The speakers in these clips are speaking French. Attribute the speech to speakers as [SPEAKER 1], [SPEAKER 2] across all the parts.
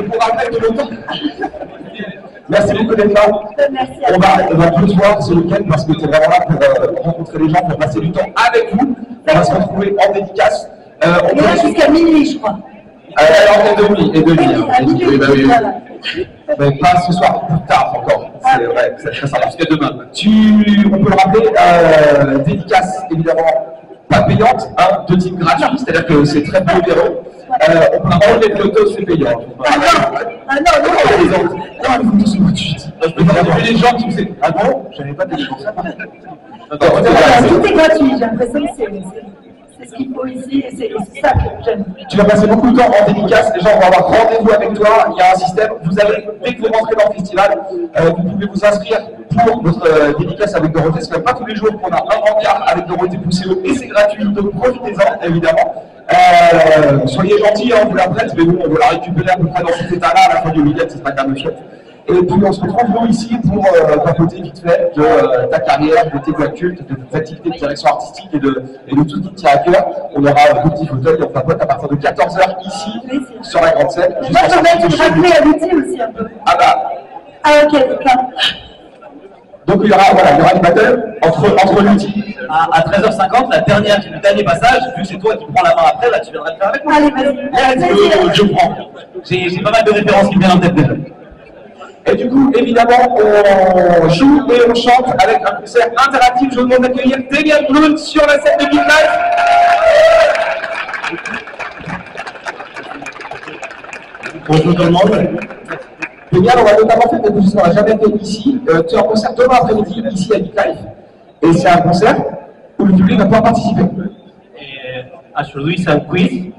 [SPEAKER 1] pour rappel de longtemps. Merci beaucoup d'être là. On va plus se voir ce week-end parce que tu es vraiment là pour rencontrer les gens, pour passer du temps avec vous. On va se retrouver en dédicace.
[SPEAKER 2] On est là jusqu'à minuit, je crois.
[SPEAKER 1] Alors, et demi. Mais pas ce soir, plus tard encore. C'est vrai, c'est très sympa. Jusqu'à demain. On peut le rappeler, dédicace évidemment pas payante, hein, de type gratuit, c'est-à-dire que c'est très peu onéreux. On peut prendre les photos, c'est payant. Non, il faut tous tout de suite. J'ai vu les gens qui me disaient ah bon, j'avais pas des pour ça.
[SPEAKER 2] Tout est gratuit, j'ai l'impression que c'est ce qu'il faut ici et c'est ça que j'aime.
[SPEAKER 1] Tu vas passer beaucoup de temps en dédicace, les gens vont avoir rendez-vous avec toi, il y a un système, vous allez, dès que vous rentrez dans le festival, vous pouvez vous inscrire pour votre dédicace avec Dorothée, c'est pas tous les jours qu'on a un rencard avec Dorothée Pousséo et c'est gratuit, donc profitez-en évidemment. Soyez gentils, hein, on vous la prête, mais bon, on va la récupérer à peu près dans cet état-là à la fin du week-end, c'est pas grave chouette. Et puis on se retrouve nous ici pour papoter vite fait de ta carrière, de tes voix cultes, de tes activités de direction artistique et de tout ce qui te tient à cœur. On aura deux petits fauteuils, on papote à partir de 14 h ici, sur la grande scène.
[SPEAKER 2] Moi je vais mettre rappeler à l'outil aussi un peu.
[SPEAKER 1] Ah bah.
[SPEAKER 2] Ah ok, d'accord.
[SPEAKER 1] Donc il y aura une battle entre l'outil.
[SPEAKER 3] À 13 h 50, le dernier passage, vu que c'est toi qui prends la main après, là tu viendras le faire avec moi.
[SPEAKER 2] Allez, vas-y.
[SPEAKER 3] Je prends. J'ai pas mal de références qui me viennent en tête déjà.
[SPEAKER 1] Et du coup, évidemment, on joue et on chante avec un concert interactif. Je vous demande d'accueillir Demian Bloom sur la scène de Big Life.
[SPEAKER 3] Bonjour tout le monde.
[SPEAKER 1] Demian, on va notamment faire quelque chose qu'on n'a jamais fait ici. Tu as un concert demain après-midi ici à Big Life. Et c'est un concert où le public va pouvoir participer.
[SPEAKER 3] Aujourd'hui, c'est un quiz. Et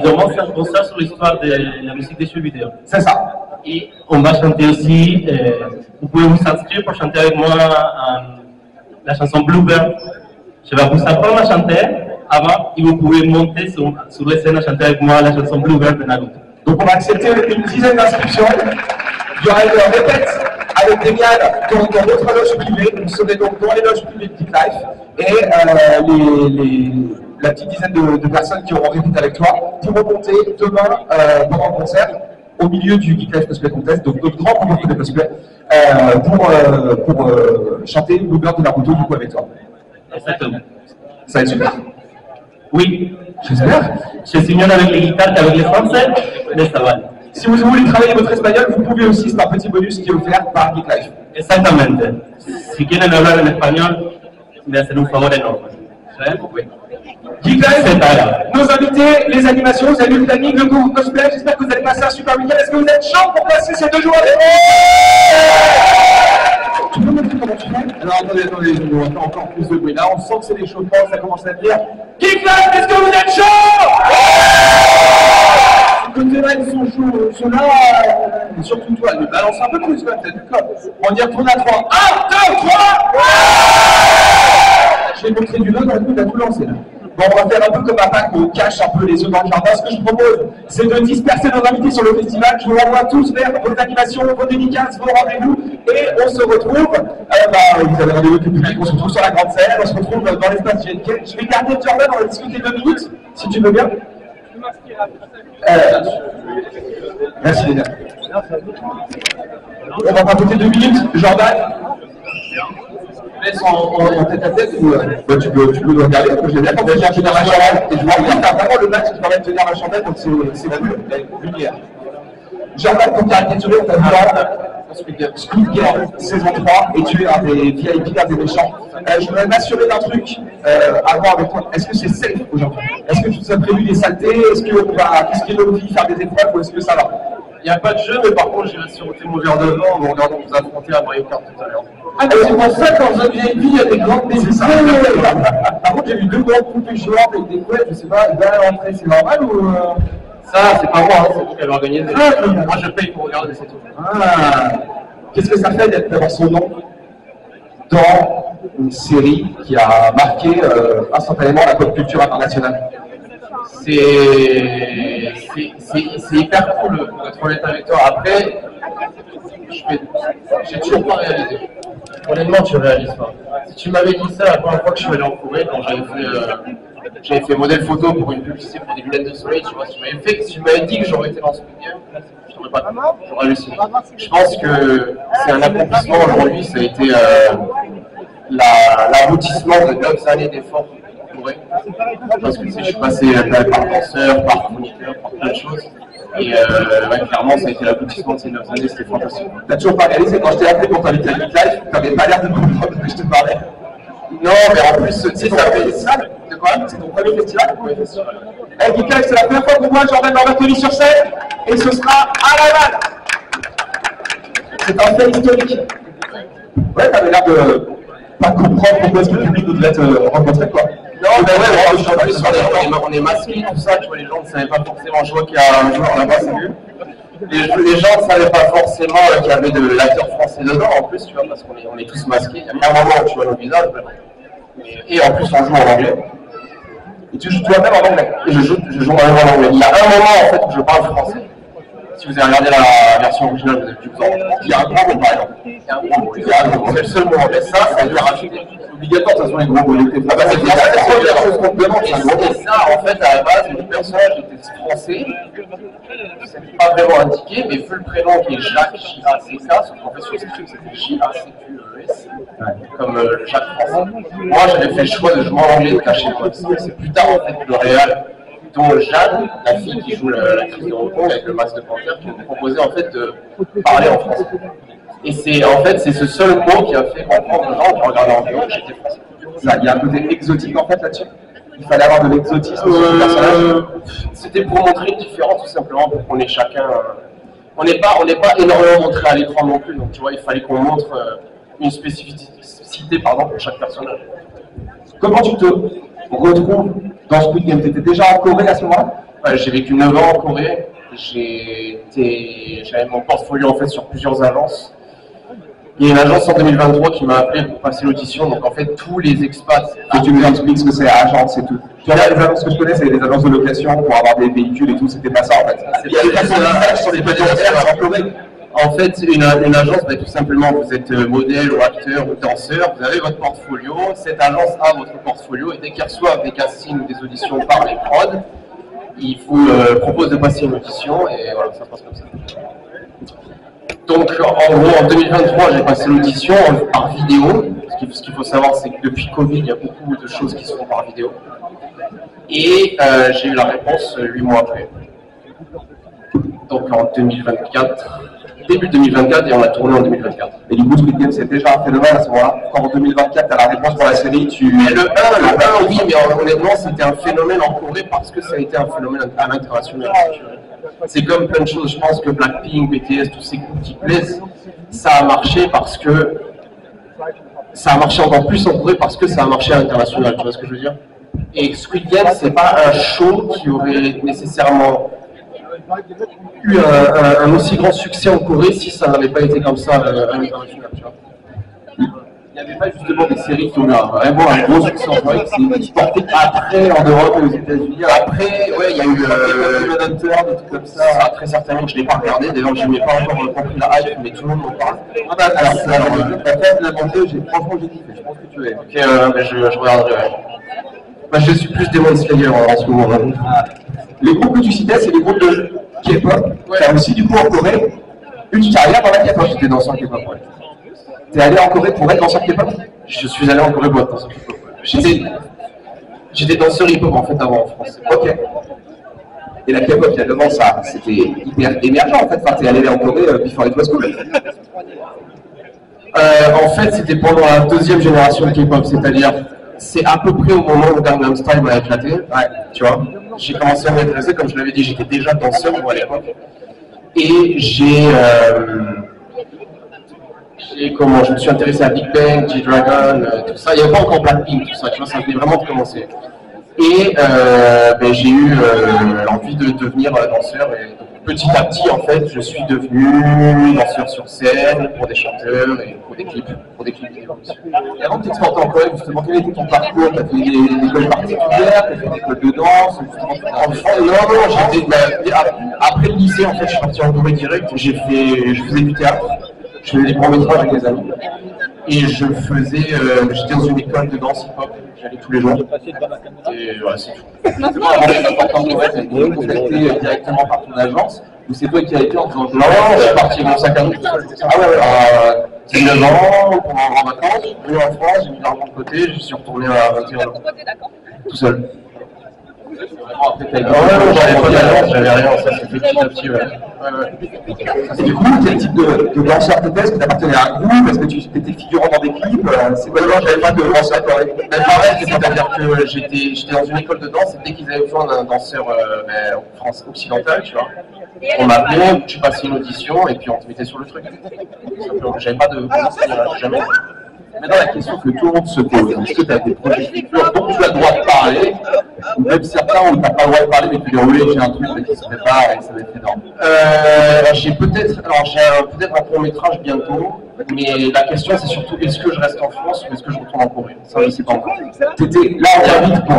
[SPEAKER 3] demain, c'est un concert sur l'histoire de la musique des jeux vidéo.
[SPEAKER 1] C'est ça.
[SPEAKER 3] Et on va chanter aussi, vous pouvez vous inscrire pour chanter avec moi la chanson Bluebird. Je vais vous apprendre à chanter avant et vous pouvez monter sur la scène à chanter avec moi la chanson Bluebird de Naruto.
[SPEAKER 1] Donc on va accepter une dizaine d'inscriptions. Il y aura une répète avec Demian dans notre loge privée. Vous serez donc dans les loges privées de Big Life. Et la petite dizaine de personnes qui auront répété avec toi pourront monter demain pendant le concert au milieu du Geek Life Cosplay Contest, donc notre grand concours de cosplay, pour chanter Bluebird de Naruto du coup avec toi.
[SPEAKER 3] Exactement.
[SPEAKER 1] Ça va être super.
[SPEAKER 3] Oui.
[SPEAKER 1] J'espère.
[SPEAKER 3] Je suis mieux avec les guitares qu'avec les français, mais ça va.
[SPEAKER 1] Si vous voulez travailler votre espagnol, vous pouvez aussi, c'est un petit bonus qui est offert par Geek Life.
[SPEAKER 3] Exactamente. Si quieren hablar en español, me hacen un favor énorme. Oui.
[SPEAKER 1] Geek Life, nos invités, les animations, vous avez vu le planning, le cours cosplay, j'espère que vous allez passer un super week-end. Est-ce que vous êtes chaud pour passer ces 2 jours avec nous? Tu peux me montrer comment tu fais? Alors attendez, je vais faire encore plus de bruit. Là, on sent que c'est des chauffances, ça commence à dire Geek Life, est-ce que vous êtes chaud? Ce côté-là, ils sont chauds, ceux-là, surtout toi, mais balance un peu plus quand même, t'as du corps. On y retourne à 3. 1, 2, 3 Je vais montrer du nœud, d'un coup, il a tout lancé là. Bon, on va faire un peu comme un pack, on cache un peu les œufs dans le jardin. Ce que je propose, c'est de disperser nos invités sur le festival. Je vous renvoie tous vers vos animations, vos dédicaces, vos rendez-vous. Et on se retrouve, vous avez rendez-vous avec le public, on se retrouve sur la grande scène, on se retrouve dans l'espace GNK. Je vais garder Jordan, on va discuter 2 minutes, si tu veux bien. Merci les gars. On va raconter 2 minutes. Jordan, laisse en tête à tête ou tu peux nous regarder, parce que j'ai bien compris qu'il y a tenir la chandelle. Et je vois bien que tu as vraiment le match qui permet de tenir la chandelle, donc c'est la lumière. Jordan, pour caricaturer, on t'a vu là, Squid Game, saison 3, et tu es un des VIP, un des méchants. Je voudrais m'assurer d'un truc avant avec toi. Est-ce que c'est safe aujourd'hui? Est-ce que tu t'es prévu des saletés? Est-ce qu'on va risquer nos vies, faire des épreuves, ou est-ce que ça va?
[SPEAKER 3] Il n'y a pas de jeu, mais par contre, j'ai surmonté mon verre de vent en regardant vous affronter à Mario Kart tout à l'heure.
[SPEAKER 1] Ah, mais c'est pour ça que dans un VIP, il y a des grandes décisions. Par contre, j'ai vu 2 grandes poupées géantes avec des couettes, je sais pas, il va à l'entrée, c'est normal ou.
[SPEAKER 3] Ça, c'est pas moi, hein, c'est vous qui avez organisé. Moi, je paye pour regarder, c'est tout.
[SPEAKER 1] Ah. Qu'est-ce que ça fait d'avoir son nom dans une série qui a marqué instantanément la pop culture internationale?
[SPEAKER 3] C'est hyper cool, pour être honnête avec toi. Après, j'ai toujours pas réalisé. Honnêtement, tu réalises pas. Si tu m'avais dit ça la première fois que je suis allé en Corée, quand j'avais fait modèle photo pour une publicité pour des lunettes de soleil, tu vois, si tu m'avais dit que j'aurais été dans ce game, je
[SPEAKER 4] j'aurais réussi. Je pense que c'est un accomplissement aujourd'hui, ça a été l'aboutissement de 9 années d'efforts en Corée. Parce que je suis passé par danseur, par chroniqueur, par plein de choses. Et clairement, ça a été l'aboutissement de ces 9 années, c'était fantastique.
[SPEAKER 1] T'as toujours pas réalisé quand je t'ai appelé pour t'inviter à Geek Live, t'avais pas l'air de comprendre de que je te parlais.
[SPEAKER 4] Non, mais en plus, tu sais, ça fait ça.
[SPEAKER 1] De quoi? C'est ton premier festival? Oui, festival. Geek Live, c'est la première fois qu'on voit Jordan Barbatoni sur scène, et ce sera à Laval. C'est un fait historique. Ouais, t'avais l'air de pas comprendre pourquoi est-ce que le public voudrait te rencontrer, quoi.
[SPEAKER 4] Non, mais ouais, on est masqués, tout ça, tu vois, les gens ne savaient pas forcément. Je vois qu'il y a un joueur là-bas, c'est vu. Les gens ne savaient pas forcément qu'il y avait de l'acteur français dedans, en plus, tu vois, parce qu'on est tous masqués. Il y a un moment où tu vois nos visages, et en plus, on joue en anglais.
[SPEAKER 1] Et tu joues toi-même en anglais?
[SPEAKER 4] Et je joue moi-même en anglais. Il y a un moment, en fait, où je parle français. Si vous avez regardé la version originale, vous avez pu vous en rendre compte. Il y a un gros mot, par exemple. C'est le seul mot. Mais ça a été rajouté.
[SPEAKER 1] C'est obligatoire, de toute façon, les gros mots.
[SPEAKER 4] Ah bah c'est la première chose qu'on te demande. Et ça, en fait, à la base, le personnage était français. C'était pas vraiment indiqué, mais vu le prénom qui est Jacques J-A-C-K, sauf qu'en fait, sur le script, c'était J-A-C-Q-E-S, comme Jacques français. Moi, j'avais fait le choix de jouer en anglais, de cacher moi. C'est plus tard, en fait, le réal, dont Jeanne, la fille qui joue l'actrice de Hong Kong avec le masque de panthère, qui nous proposait en fait de parler en français. Et c'est en fait c'est ce seul mot qui a fait comprendre aux gens qui regardaient en vidéo que j'étais français.
[SPEAKER 1] Il y a un côté exotique en fait là-dessus. Il fallait avoir de l'exotisme sur le personnage.
[SPEAKER 4] C'était pour montrer une différence tout simplement, pour qu'on ait chacun. On n'est pas énormément montré à l'écran non plus, donc tu vois, il fallait qu'on montre une spécificité pour chaque personnage.
[SPEAKER 1] Comment tu te retrouves dans Squid Game? T'étais déjà en Corée à ce moment-là?
[SPEAKER 4] J'ai vécu 9 ans en Corée. J'avais mon portfolio en fait sur plusieurs agences. Il y a une agence en 2023 qui m'a appelé pour passer l'audition. Donc en fait tous les expats.
[SPEAKER 1] Que tu nous expliques ce que c'est agence et tout. Tu vois, les agences que je connais, c'est les agences de location pour avoir des véhicules et tout. C'était pas ça en fait. Il y a des personnages sur les plateformes en Corée.
[SPEAKER 4] En fait, une agence, tout simplement, vous êtes modèle ou acteur ou danseur, vous avez votre portfolio, cette agence a votre portfolio, et dès qu'ils reçoivent des castings ou des auditions par les prods, ils vous proposent de passer une audition, et voilà, ça se passe comme ça. Donc, en gros, en 2023, j'ai passé l'audition par vidéo. Ce qu'il faut savoir, c'est que depuis Covid, il y a beaucoup de choses qui se font par vidéo. Et j'ai eu la réponse 8 mois après. Donc en 2024. Début 2024 et on a tourné en 2024.
[SPEAKER 1] Et du coup, Squid Game, c'est déjà un phénomène à ce moment-là. Quand en 2024, tu as la réponse pour la série,
[SPEAKER 4] Mais le 1, oui, mais honnêtement, c'était un phénomène en Corée parce que ça a été un phénomène à l'international. C'est comme plein de choses, je pense que Blackpink, BTS, tous ces groupes qui plaisent, ça a marché parce que. Ça a marché encore plus en Corée parce que ça a marché à l'international, tu vois ce que je veux dire? Et Squid Game, c'est pas un show qui aurait nécessairement eu un aussi grand succès en Corée si ça n'avait pas été comme ça à l'international.
[SPEAKER 1] Il n'y avait pas justement des séries qui ont eu vraiment un gros succès en Corée, qui portaient après en Europe et aux États-Unis.
[SPEAKER 4] Après, ouais, il y a eu
[SPEAKER 1] Hunter, des trucs comme ça.
[SPEAKER 4] Très certainement, je ne l'ai pas regardé, d'ailleurs je n'ai pas encore compris la hype, mais tout le monde m'en parle.
[SPEAKER 1] Franchement, j'ai kiffé, je pense que tu es.
[SPEAKER 4] Ok, je regarderai. Je suis plus Demon Slayer en ce moment.
[SPEAKER 1] Les groupes que tu citais, c'est les groupes de K-pop. Tu as aussi, du coup, en Corée, une carrière dans la K-pop.
[SPEAKER 4] J'étais danseur K-pop, ouais.
[SPEAKER 1] T'es allé en Corée pour être danseur K-pop?
[SPEAKER 4] Je suis allé en Corée pour être danseur K-pop. J'étais danseur hip-hop en fait avant en France.
[SPEAKER 1] Ok. Et la K-pop, il y a 9 ans, ça, c'était hyper émergent en fait. Enfin, t'es allé en Corée before it was cool.
[SPEAKER 4] En fait, c'était pendant la deuxième génération de K-pop, c'est-à-dire, c'est à peu près au moment où Gangnam Style m'a éclaté. Ouais, tu vois. J'ai commencé à m'intéresser, comme je l'avais dit, j'étais déjà danseur moi à l'époque. Et je me suis intéressé à Big Bang, G-Dragon, tout ça. Il n'y avait pas encore Blackpink, tout ça, tu vois, ça venait vraiment de commencer. Et j'ai eu l'envie de devenir danseur. Et petit à petit, en fait, je suis devenu danseur sur scène pour des chanteurs et pour des clips vidéo aussi.
[SPEAKER 1] Et avant de t'exporter en Corée, justement, quel était ton parcours? Tu as fait des écoles particulières, tu as fait des écoles de danse?
[SPEAKER 4] Après le lycée, en fait, je suis parti en Corée direct. Je faisais du théâtre, je faisais des courts-métrages avec des amis. Et j'étais dans une école de danse hip-hop, j'allais tous les jours. Et voilà, c'est tout.
[SPEAKER 1] Avant d'être en Corée, tu as été contacté directement par ton agence.
[SPEAKER 4] Ou c'est toi qui as été en faisant non, je suis parti avec mon sac à dos tout seul. Ah ouais, 19 ans, pour en vacances, venu en France, j'ai mis l'argent de côté, je suis retourné à 21 ans. Tout seul. J'avais rien, ça s'est fait petit à petit.
[SPEAKER 1] Et du coup, quel type de danseur t'étais? Est-ce que t'appartenais à un groupe? Est-ce que tu étais figurant dans des clips? C'est quoi? J'avais pas de danseur correct.
[SPEAKER 4] Mais pareil, c'est-à-dire que j'étais dans une école de danse et dès qu'ils avaient besoin d'un danseur en France occidentale, tu vois, on m'appelait, tu passais une audition et puis on te mettait sur le truc. J'avais pas de jamais. Maintenant, la question que tout le monde se pose, est-ce que tu as des projets futurs dont tu as le droit de parler, ou même certains où tu n'as pas le droit de parler, mais tu dis oui, j'ai un truc qui se prépare et ça va être énorme. J'ai peut-être un court métrage bientôt, mais la question c'est surtout est-ce que je reste en France ou est-ce que je retourne en Corée? Ça, je ne sais pas encore.
[SPEAKER 1] Tu étais là en invite pour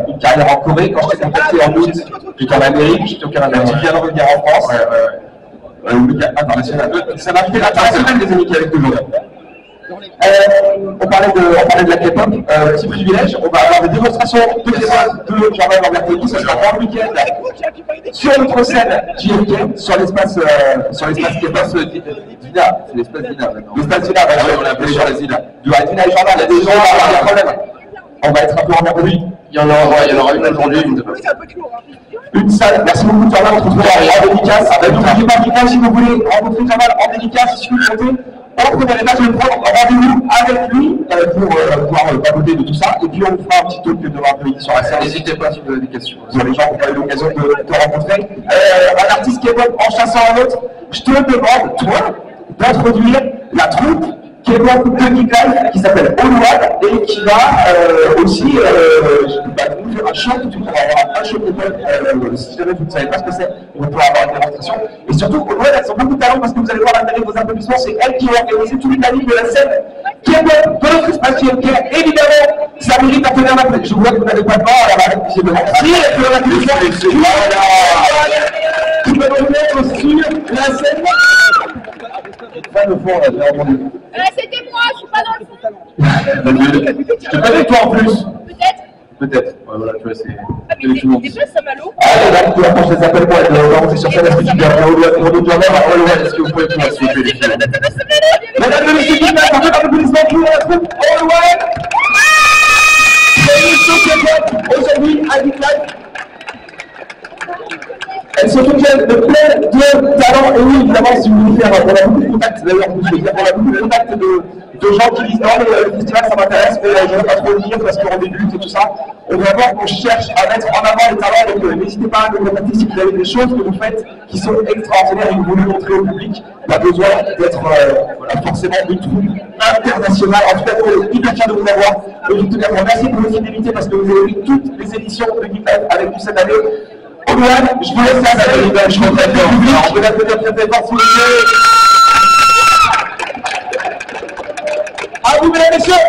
[SPEAKER 1] une carrière en Corée. Quand je t'ai contacté en août, j'étais en Amérique, j'étais au Canada. Tu viens de revenir en France. International. Ça m'a fait l'international des amis qui avec nous. On parlait de la K-pop, petit privilège, on va avoir des démonstrations de Jordan Lambertini, ça sera dans le week-end sur notre scène JFK, sur l'espace K-pop Dina, c'est l'espace Dina maintenant. L'espace Dina, on l'a appelé sur les Dina. Dina et Jordan, il y a des gens, il y a un problème. On va être un peu emmerdé.
[SPEAKER 4] Il y en aura une aujourd'hui, une demain.
[SPEAKER 1] Une salle, merci beaucoup Jordan, on se retrouve en dédicace. N'oubliez pas Mika si vous voulez rencontrer Jordan en dédicace, si vous le comptez. On prenait les matchs, je vais prendre rendez-vous avec lui pour pouvoir papoter de tout ça. Et puis on fera un petit talk demain après-midi sur la scène. N'hésitez pas si vous avez des questions. Vous avez des gens qui n'ont pas eu l'occasion de te rencontrer. Un artiste K-pop en chassant un autre, je te demande, toi, d'introduire la troupe K-pop de Nick qui s'appelle All One et qui va aussi nous faire un show. On va avoir un show K-pop. Si jamais vous ne savez pas ce que c'est, on pourra avoir une démonstration. Et surtout, All One, elles ont beaucoup de talent parce que vous allez voir l'intérêt de vos applaudissements. C'est elles qui ont organisé toute l'Italie de la scène K-pop de notre espace JFK. Évidemment, ça mérite un peu d'applaudissements. Je vois que vous n'avez pas de mort, alors arrête visiblement. Si, et que l'applaudissement, tu peux nous mettre sur la scène. Pas le fond, là, j'ai entendu.
[SPEAKER 5] C'était moi, je suis pas dans le fond.
[SPEAKER 1] Je te connais toi en plus. Peut-être.
[SPEAKER 4] Ouais, voilà, tu vois, c'est.
[SPEAKER 5] Ah, mais des places à Malo.
[SPEAKER 1] Allez, là, tu vas je les appelle pour être rentré sur scène. Est-ce que tu viens est-ce que vous pouvez pouvoir s'il vous plaît? Mesdames et messieurs, qui mettent un peu d'applaudissements pour la troupe All One. C'est une show aujourd'hui à Nick Live. Elles sont toutes jeunes, de plein de talents. Et oui, évidemment, si vous voulez faire, on a beaucoup de contacts, d'ailleurs, on a beaucoup de contacts de gens qui disent non, mais le festival ça m'intéresse, mais je ne vais pas trop le dire parce qu'on débute et tout ça. On va voir qu'on cherche à mettre en avant les talents, donc n'hésitez pas à nous contacter si vous avez des choses que vous faites qui sont extraordinaires et que vous voulez montrer au public. Pas besoin d'être forcément une troupe internationale. En tout cas, on est hyper fiers de vous avoir. Et en tout cas, merci pour votre fidélité parce que vous avez vu toutes les éditions de Geek Live avec nous cette année. Obi-Wan, je vous laisse la salle, je vous laisse le public, je vous laisse peut-être très fort s'il vous plaît. À vous, mesdames et messieurs,